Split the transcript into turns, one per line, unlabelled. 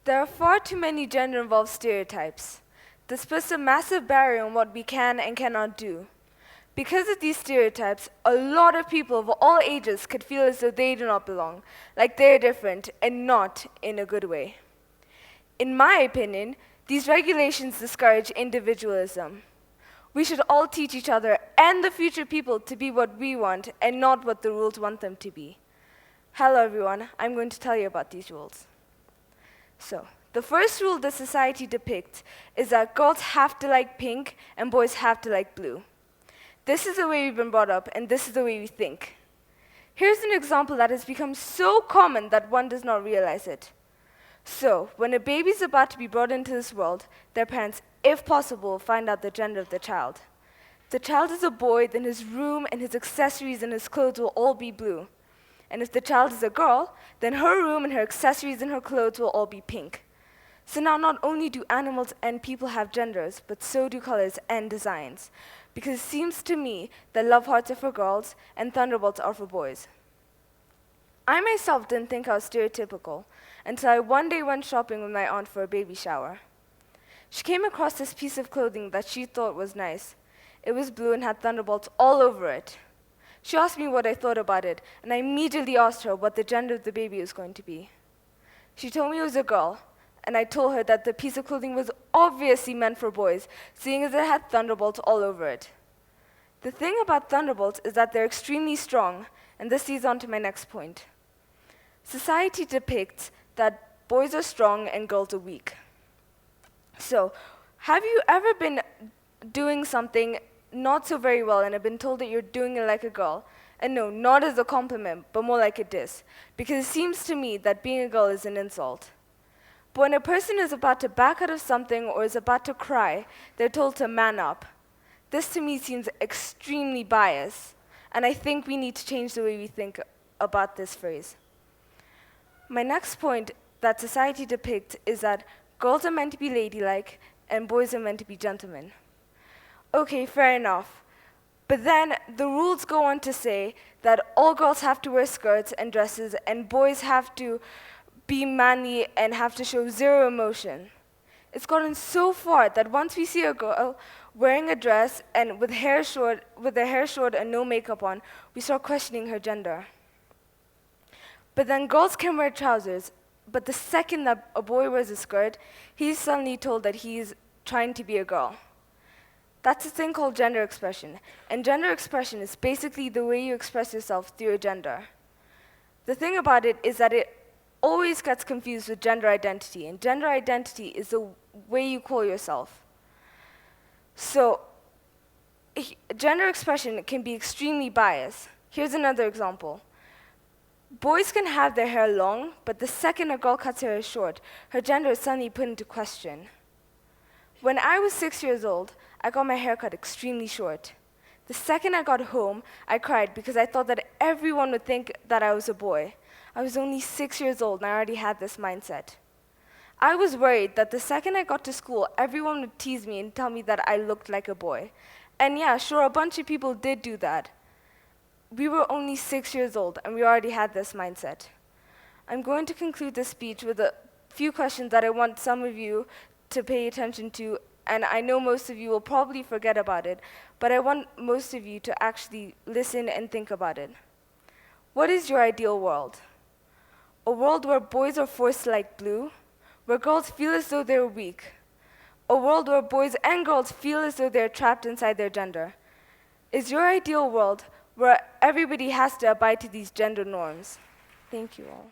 There are far too many gender-involved stereotypes. This puts a massive barrier on what we can and cannot do. Because of these stereotypes, a lot of people of all ages could feel as though they do not belong, like they're different, and not in a good way. In my opinion, these regulations discourage individualism. We should all teach each other and the future people to be what we want and not what the rules want them to be. Hello everyone, I'm going to tell you about these rules. So, the first rule that society depicts is that girls have to like pink and boys have to like blue. This is the way we've been brought up, and this is the way we think. Here's an example that has become so common that one does not realize it. So, when a baby is about to be brought into this world, their parents, if possible, find out the gender of the child. If the child is a boy, then his room and his accessories and his clothes will all be blue. And if the child is a girl, then her room and her accessories and her clothes will all be pink. So now not only do animals and people have genders, but so do colors and designs. Because it seems to me that love hearts are for girls and Thunderbolts are for boys. I myself didn't think I was stereotypical until I one day went shopping with my aunt for a baby shower. She came across this piece of clothing that she thought was nice. It was blue and had Thunderbolts all over it. She asked me what I thought about it, and I immediately asked her what the gender of the baby was going to be. She told me it was a girl, and I told her that the piece of clothing was obviously meant for boys, seeing as it had Thunderbolts all over it. The thing about Thunderbolts is that they're extremely strong, and this leads on to my next point. Society depicts that boys are strong and girls are weak. So, have you ever been doing something not so very well and have been told that you're doing it like a girl? And no, not as a compliment, but more like a diss, because it seems to me that being a girl is an insult. But when a person is about to back out of something or is about to cry, they're told to man up. This to me seems extremely biased, and I think we need to change the way we think about this phrase. My next point that society depicts is that girls are meant to be ladylike and boys are meant to be gentlemen. Okay, fair enough. But then the rules go on to say that all girls have to wear skirts and dresses and boys have to be manly and have to show zero emotion. It's gotten so far that once we see a girl wearing a dress and with her hair short and no makeup on, we start questioning her gender. But then girls can wear trousers, but the second that a boy wears a skirt, he's suddenly told that he's trying to be a girl. That's a thing called gender expression, and gender expression is basically the way you express yourself through your gender. The thing about it is that it always gets confused with gender identity, and gender identity is the way you call yourself. So, gender expression can be extremely biased. Here's another example. Boys can have their hair long, but the second a girl cuts her hair short, her gender is suddenly put into question. When I was 6 years old, I got my hair cut extremely short. The second I got home, I cried because I thought that everyone would think that I was a boy. I was only 6 years old and I already had this mindset. I was worried that the second I got to school, everyone would tease me and tell me that I looked like a boy. And yeah, sure, a bunch of people did do that. We were only 6 years old and we already had this mindset. I'm going to conclude this speech with a few questions that I want some of you to pay attention to, and I know most of you will probably forget about it, but I want most of you to actually listen and think about it. What is your ideal world? A world where boys are forced to like blue, where girls feel as though they're weak. A world where boys and girls feel as though they're trapped inside their gender. Is your ideal world where everybody has to abide to these gender norms? Thank you all.